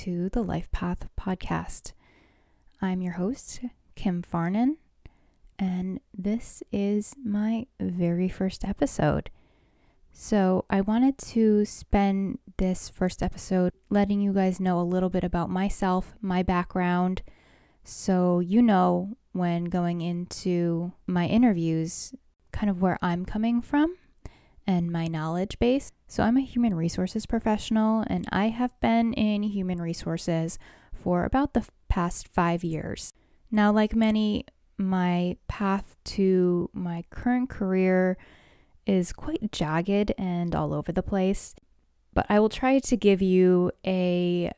to the Life Path podcast. I'm your host, Kim Farnan, and this is my very first episode. So I wanted to spend this first episode letting you guys know a little bit about myself, my background, so you know when going into my interviews kind of where I'm coming from and my knowledge base. So I'm a human resources professional, and I have been in human resources for about the past 5 years. Now, like many, my path to my current career is quite jagged and all over the place, but I will try to give you a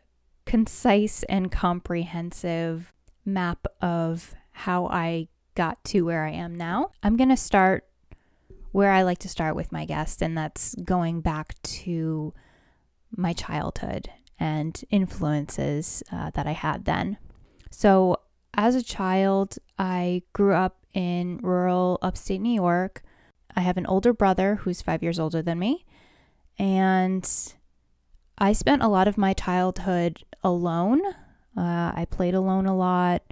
concise and comprehensive map of how I got to where I am now. I'm going to start where I like to start with my guest, and that's going back to my childhood and influences that I had then. So as a child, I grew up in rural upstate New York. I have an older brother who's 5 years older than me, and I spent a lot of my childhood alone. I played alone a lot.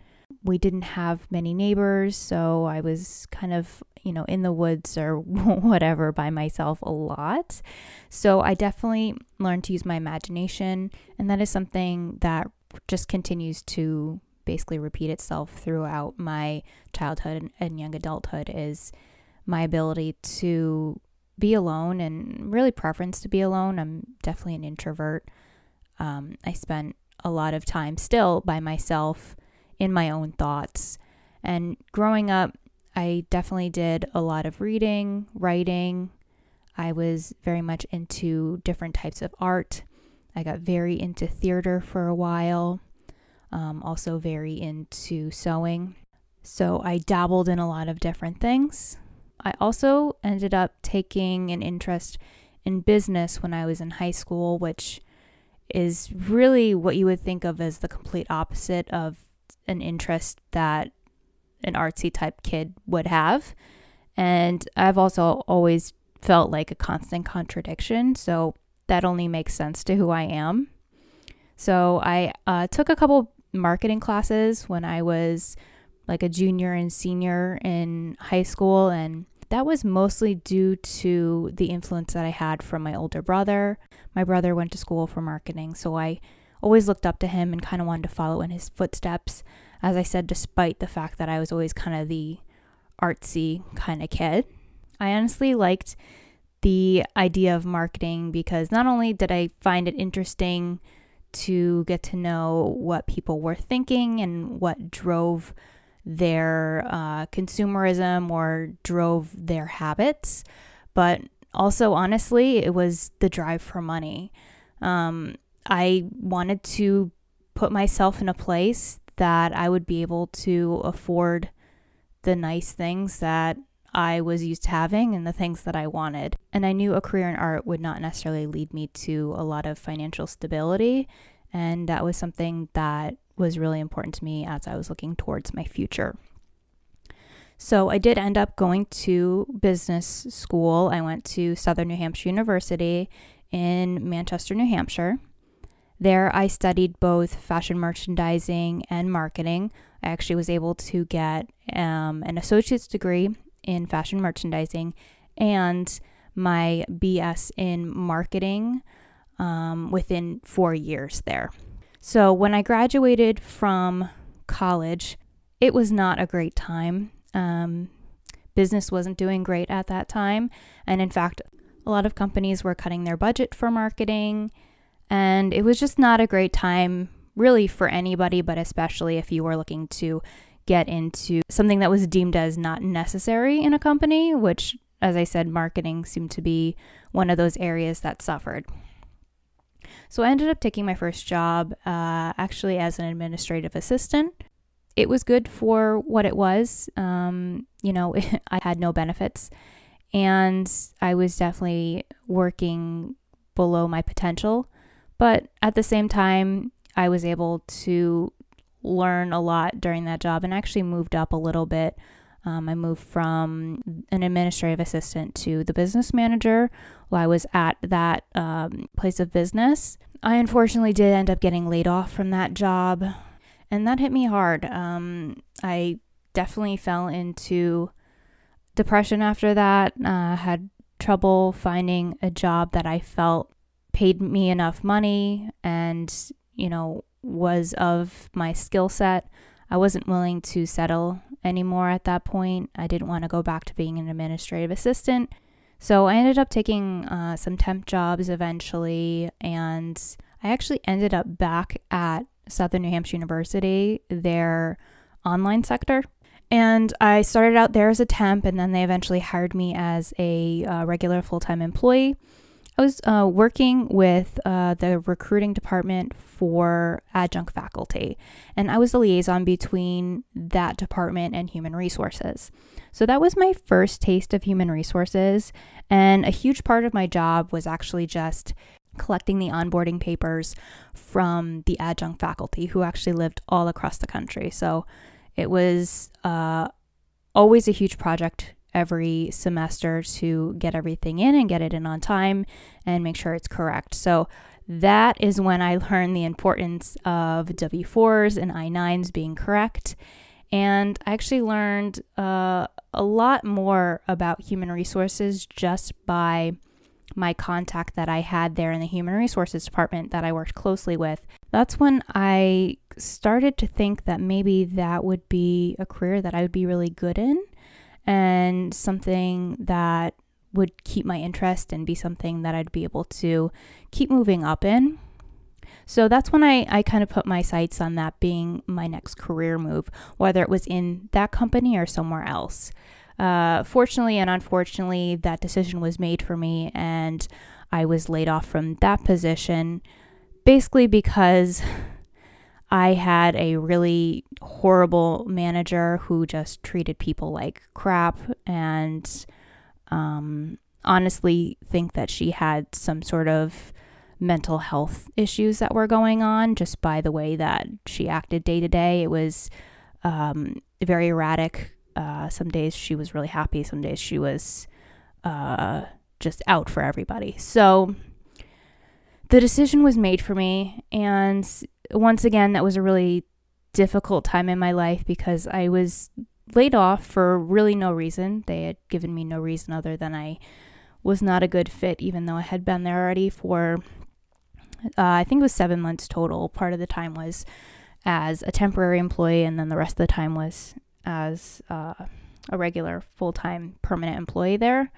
We didn't have many neighbors, so I was kind of, in the woods or whatever by myself a lot. So I definitely learned to use my imagination, and that is something that just continues to basically repeat itself throughout my childhood and young adulthood, is my ability to be alone and really preference to be alone. I'm definitely an introvert. I spent a lot of time still by myself in my own thoughts. And growing up, I definitely did a lot of reading, writing. I was very much into different types of art. I got very into theater for a while, also very into sewing. So I dabbled in a lot of different things. I also ended up taking an interest in business when I was in high school, which is really what you would think of as the complete opposite of an interest that an artsy type kid would have. And I've also always felt like a constant contradiction, so that only makes sense to who I am. So I took a couple marketing classes when I was like a junior and senior in high school, and that was mostly due to the influence that I had from my older brother. My brother went to school for marketing, so I always looked up to him and kind of wanted to follow in his footsteps. As I said, despite the fact that I was always kind of the artsy kind of kid. I honestly liked the idea of marketing because not only did I find it interesting to get to know what people were thinking and what drove their consumerism or drove their habits, but also honestly, it was the drive for money. I wanted to put myself in a place that I would be able to afford the nice things that I was used to having and the things that I wanted. And I knew a career in art would not necessarily lead me to a lot of financial stability. And that was something that was really important to me as I was looking towards my future. So I did end up going to business school. I went to Southern New Hampshire University in Manchester, New Hampshire. There I studied both fashion merchandising and marketing. I actually was able to get an associate's degree in fashion merchandising and my BS in marketing within 4 years there. So when I graduated from college, it was not a great time. Business wasn't doing great at that time. And in fact, a lot of companies were cutting their budget for marketing. And it was just not a great time really for anybody, but especially if you were looking to get into something that was deemed as not necessary in a company, which, as I said, marketing seemed to be one of those areas that suffered. So I ended up taking my first job actually as an administrative assistant. It was good for what it was. I had no benefits, and I was definitely working below my potential. But at the same time, I was able to learn a lot during that job and actually moved up a little bit I moved from an administrative assistant to the business manager while I was at that place of business. I unfortunately did end up getting laid off from that job, and that hit me hard. I definitely fell into depression after that, had trouble finding a job that I felt paid me enough money and, was of my skill set. I wasn't willing to settle anymore at that point. I didn't want to go back to being an administrative assistant. So I ended up taking some temp jobs eventually, and I actually ended up back at Southern New Hampshire University, their online sector. And I started out there as a temp, and then they eventually hired me as a regular full-time employee. I was working with the recruiting department for adjunct faculty, and I was the liaison between that department and human resources. So that was my first taste of human resources, and a huge part of my job was actually just collecting the onboarding papers from the adjunct faculty who actually lived all across the country. So it was always a huge project every semester to get everything in and get it in on time and make sure it's correct. So that is when I learned the importance of W-4s and I-9s being correct. And I actually learned a lot more about human resources just by my contact that I had there in the human resources department that I worked closely with. That's when I started to think that maybe that would be a career that I would be really good in and something that would keep my interest and be something that I'd be able to keep moving up in. So that's when I kind of put my sights on that being my next career move, whether it was in that company or somewhere else. Fortunately and unfortunately, that decision was made for me, and I was laid off from that position basically because I had a really horrible manager who just treated people like crap, and honestly think that she had some sort of mental health issues that were going on just by the way that she acted day to day. It was very erratic. Some days she was really happy. Some days she was just out for everybody. So the decision was made for me. And once again, that was a really difficult time in my life because I was laid off for really no reason. They had given me no reason other than I was not a good fit, even though I had been there already for, I think it was 7 months total. Part of the time was as a temporary employee, and then the rest of the time was as a regular full-time permanent employee there.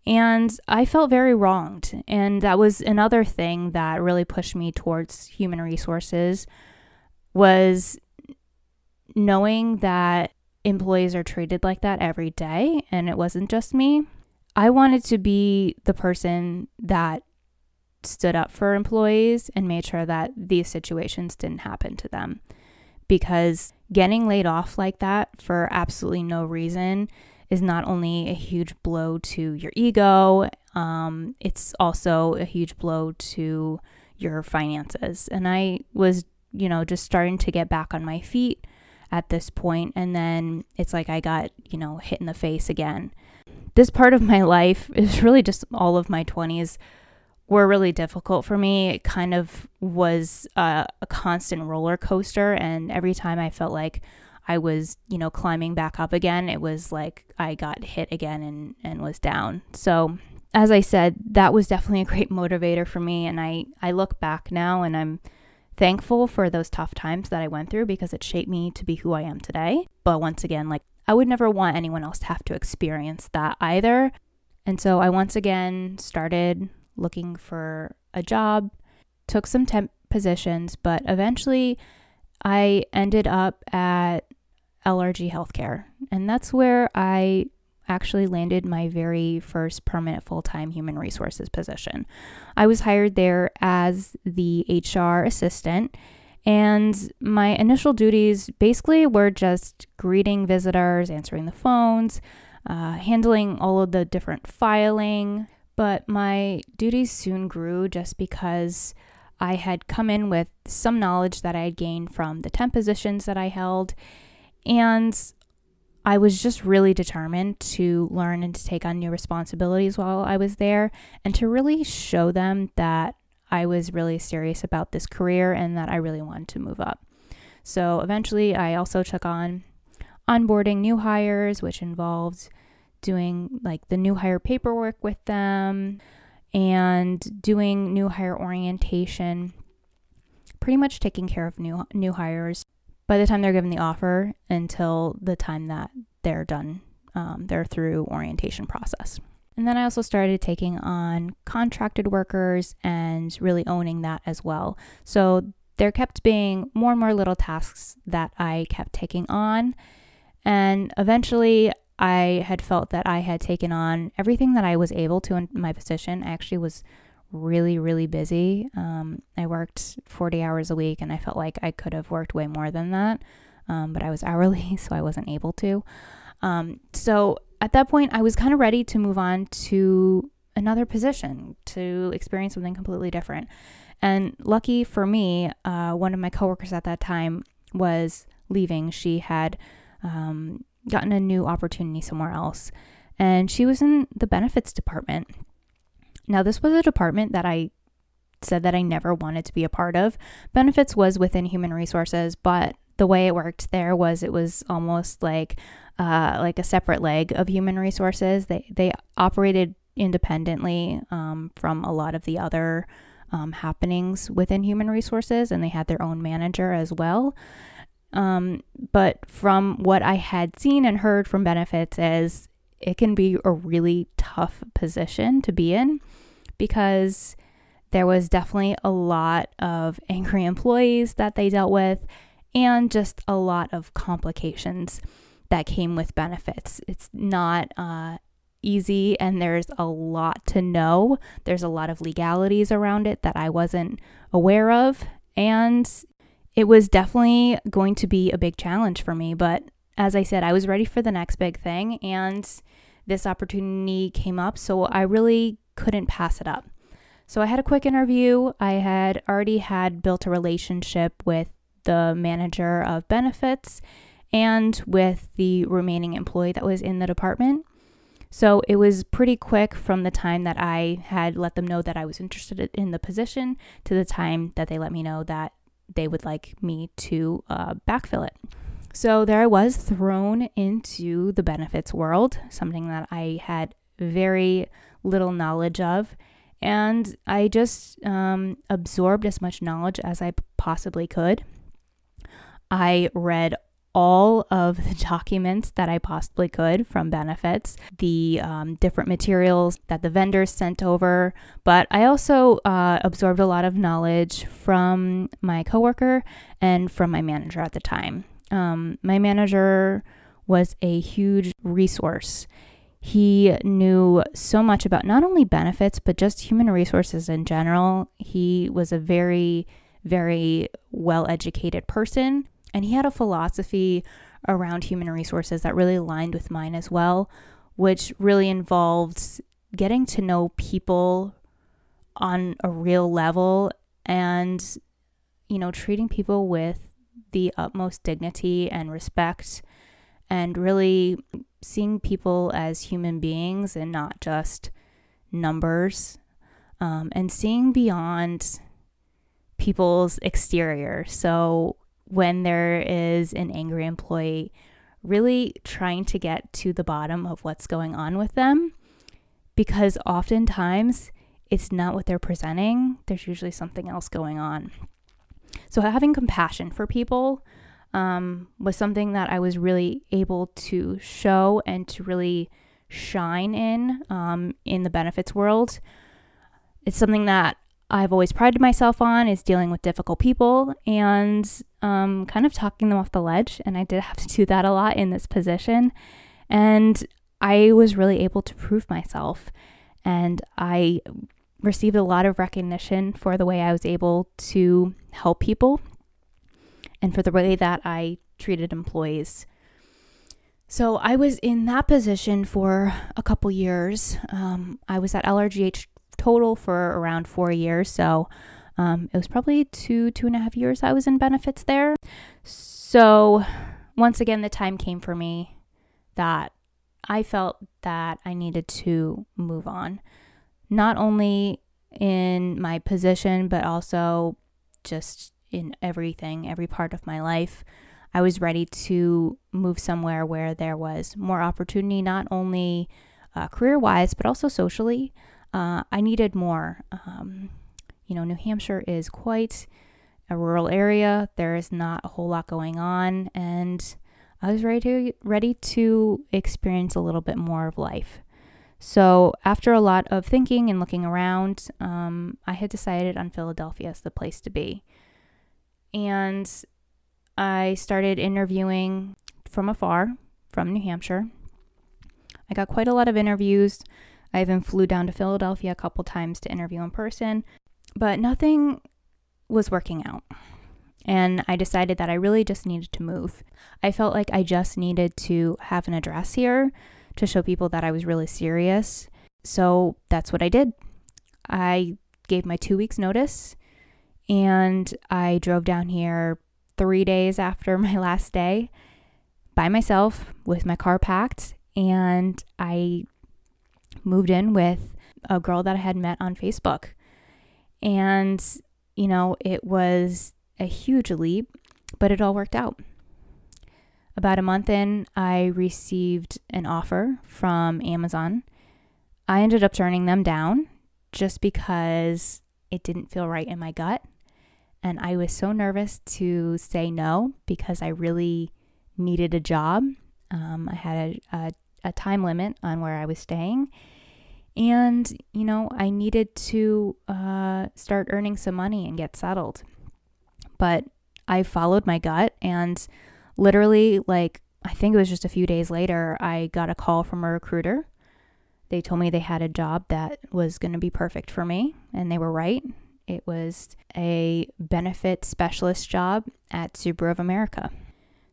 And I felt very wronged. And that was another thing that really pushed me towards human resources, was knowing that employees are treated like that every day. And it wasn't just me. I wanted to be the person that stood up for employees and made sure that these situations didn't happen to them. Because getting laid off like that for absolutely no reason is not only a huge blow to your ego, it's also a huge blow to your finances. And I was, just starting to get back on my feet at this point, and then it's like I got, hit in the face again. This part of my life is really just all of my 20s were really difficult for me. It kind of was a constant roller coaster, and every time I felt like I was, climbing back up again, it was like I got hit again and was down. So as I said, that was definitely a great motivator for me, and I look back now and I'm thankful for those tough times that I went through because it shaped me to be who I am today. But once again, I would never want anyone else to have to experience that either. And so I once again started looking for a job, took some temp positions, but eventually I ended up at LRG Healthcare. And that's where I actually landed my very first permanent full-time human resources position. I was hired there as the HR assistant, and my initial duties basically were just greeting visitors, answering the phones, handling all of the different filing. But my duties soon grew just because I had come in with some knowledge that I had gained from the temp positions that I held. And I was just really determined to learn and to take on new responsibilities while I was there, and to really show them that I was really serious about this career and that I really wanted to move up. So eventually I also took on onboarding new hires, which involved doing like the new hire paperwork with them and doing new hire orientation, pretty much taking care of new hires by the time they're given the offer until the time that they're done, they're through orientation process. And then I also started taking on contracted workers and really owning that as well. So there kept being more and more little tasks that I kept taking on. And eventually I had felt that I had taken on everything that I was able to in my position. I actually was really, really busy. I worked 40 hours a week, and I felt like I could have worked way more than that. But I was hourly, so I wasn't able to. So at that point, I was kind of ready to move on to another position, to experience something completely different. And lucky for me, one of my coworkers at that time was leaving. She had gotten a new opportunity somewhere else, and she was in the benefits department. Now, this was a department that I said that I never wanted to be a part of. Benefits was within human resources, but the way it worked there was it was almost like a separate leg of human resources. They operated independently from a lot of the other happenings within human resources, and they had their own manager as well. But from what I had seen and heard from benefits is it can be a really tough position to be in, because there was definitely a lot of angry employees that they dealt with, and just a lot of complications that came with benefits. It's not easy, and there's a lot to know. There's a lot of legalities around it that I wasn't aware of, and it was definitely going to be a big challenge for me. But as I said, I was ready for the next big thing, and this opportunity came up, so I really couldn't pass it up. So I had a quick interview. I had already built a relationship with the manager of benefits and with the remaining employee that was in the department. So it was pretty quick from the time that I had let them know that I was interested in the position to the time that they let me know that they would like me to backfill it. So there I was, thrown into the benefits world, something that I had very little knowledge of. And I just absorbed as much knowledge as I possibly could. I read all of the documents that I possibly could from benefits, the different materials that the vendors sent over. But I also absorbed a lot of knowledge from my coworker and from my manager at the time. My manager was a huge resource. He knew so much about not only benefits, but just human resources in general. He was a very, very well-educated person, and he had a philosophy around human resources that really aligned with mine as well, which really involved getting to know people on a real level and, treating people with the utmost dignity and respect, and really seeing people as human beings and not just numbers, and seeing beyond people's exterior. So when there is an angry employee, really trying to get to the bottom of what's going on with them, because oftentimes it's not what they're presenting. There's usually something else going on. So having compassion for people was something that I was really able to show and to really shine in the benefits world. It's something that I've always prided myself on, is dealing with difficult people and kind of talking them off the ledge. And I did have to do that a lot in this position. And I was really able to prove myself. And I received a lot of recognition for the way I was able to help people and for the way that I treated employees. So I was in that position for a couple years. I was at LRGH total for around 4 years. So it was probably 2.5 years I was in benefits there. So once again, the time came for me that I felt that I needed to move on, not only in my position, but also just in everything, every part of my life. I was ready to move somewhere where there was more opportunity, not only career-wise, but also socially. I needed more. New Hampshire is quite a rural area. There is not a whole lot going on, and I was ready to experience a little bit more of life. So after a lot of thinking and looking around, I had decided on Philadelphia as the place to be. And I started interviewing from afar, from New Hampshire. I got quite a lot of interviews. I even flew down to Philadelphia a couple times to interview in person, but nothing was working out. And I decided that I really just needed to move. I felt like I just needed to have an address here to show people that I was really serious. So that's what I did. I gave my 2 weeks notice, and I drove down here 3 days after my last day by myself with my car packed, and I moved in with a girl that I had met on Facebook. And, it was a huge leap, but it all worked out. About a month in, I received an offer from Amazon. I ended up turning them down just because it didn't feel right in my gut. And I was so nervous to say no because I really needed a job. I had a time limit on where I was staying. And, I needed to start earning some money and get settled. But I followed my gut, and literally, I think it was just a few days later, I got a call from a recruiter. They told me they had a job that was going to be perfect for me, and they were right. It was a benefit specialist job at Subaru of America.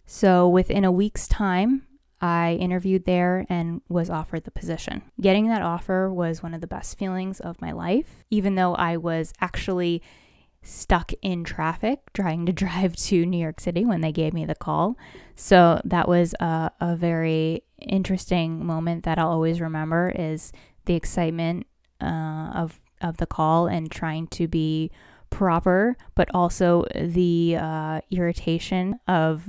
So within a week's time, I interviewed there and was offered the position. Getting that offer was one of the best feelings of my life, even though I was actually stuck in traffic trying to drive to New York City when they gave me the call. So that was a very interesting moment that I'll always remember, is the excitement of the call and trying to be proper, but also the irritation of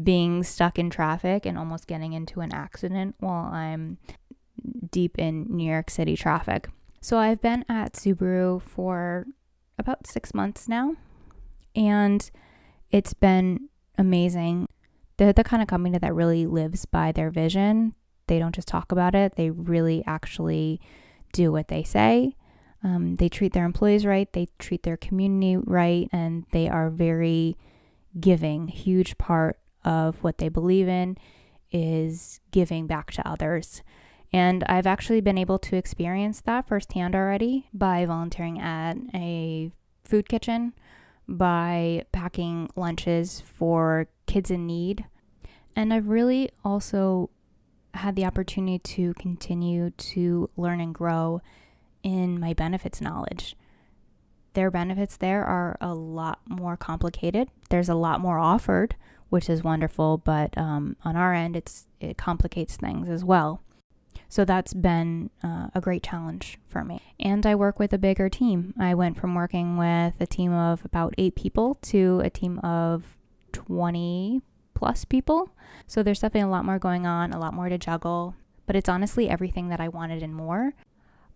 being stuck in traffic and almost getting into an accident while I'm deep in New York City traffic. So I've been at Subaru for about 6 months now, and it's been amazing. They're the kind of company that really lives by their vision. They don't just talk about it. They really actually do what they say. They treat their employees right. They treat their community right. And they are very giving. A huge part of what they believe in is giving back to others. And I've actually been able to experience that firsthand already by volunteering at a food kitchen, by packing lunches for kids in need. And I've really also had the opportunity to continue to learn and grow in my benefits knowledge. Their benefits there are a lot more complicated. There's a lot more offered, which is wonderful, but on our end, it complicates things as well. So that's been a great challenge for me. And I work with a bigger team. I went from working with a team of about 8 people to a team of 20 plus people. So there's definitely a lot more going on, a lot more to juggle, but it's honestly everything that I wanted and more.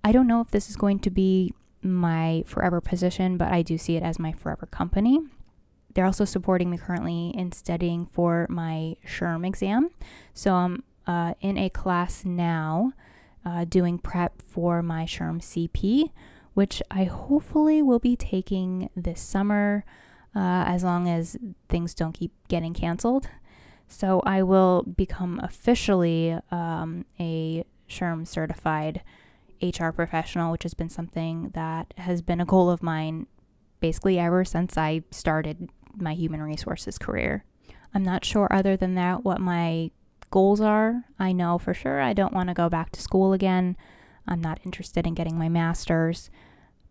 I don't know if this is going to be my forever position, but I do see it as my forever company. They're also supporting me currently in studying for my SHRM exam. So I'm in a class now doing prep for my SHRM CP, which I hopefully will be taking this summer as long as things don't keep getting canceled. So I will become officially a SHRM certified HR professional, which has been something that has been a goal of mine basically ever since I started my human resources career. I'm not sure other than that what my goals are. I know for sure I don't want to go back to school again. I'm not interested in getting my master's,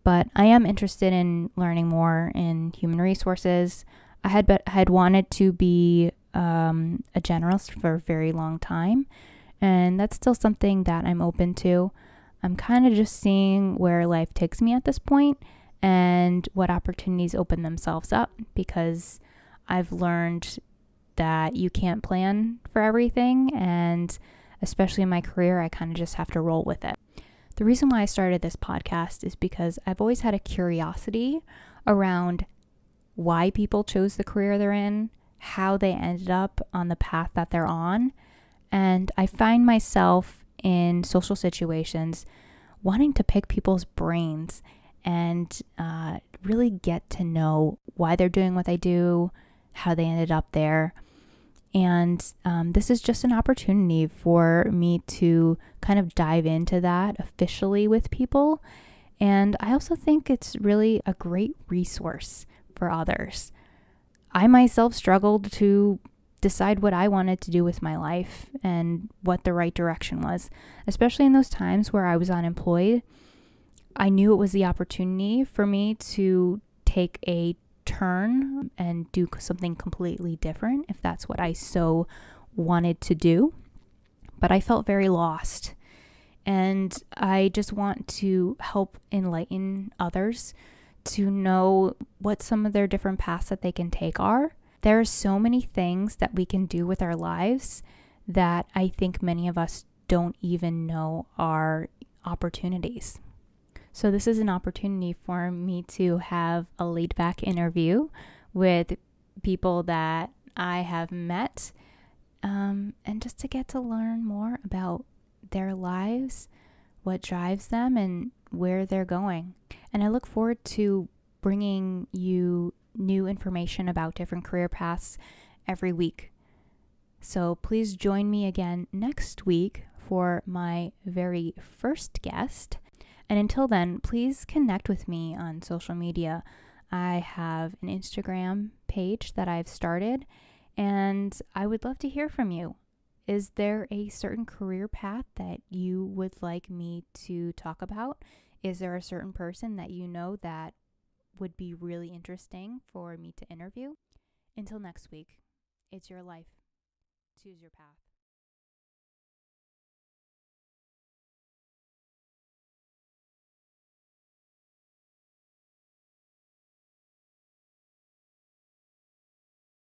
but I am interested in learning more in human resources. I had wanted to be a generalist for a very long time, And that's still something that I'm open to. I'm kind of just seeing where life takes me at this point and what opportunities open themselves up, because I've learned that you can't plan for everything, and especially in my career, I kind of just have to roll with it. The reason why I started this podcast is because I've always had a curiosity around why people chose the career they're in, how they ended up on the path that they're on. And I find myself in social situations wanting to pick people's brains and really get to know why they're doing what they do, how they ended up there. And this is just an opportunity for me to kind of dive into that officially with people. And I also think it's really a great resource for others. I myself struggled to decide what I wanted to do with my life and what the right direction was, especially in those times where I was unemployed. I knew it was the opportunity for me to take a turn and do something completely different if that's what I so wanted to do. But I felt very lost. And I just want to help enlighten others to know what some of their different paths that they can take are. There are so many things that we can do with our lives that I think many of us don't even know are opportunities. So this is an opportunity for me to have a laid back interview with people that I have met, and just to get to learn more about their lives, what drives them, and where they're going. And I look forward to bringing you new information about different career paths every week. So please join me again next week for my very first guest. And until then, please connect with me on social media. I have an Instagram page that I've started, and I would love to hear from you. Is there a certain career path that you would like me to talk about? Is there a certain person that you know that would be really interesting for me to interview? Until next week, it's your life. Choose your path.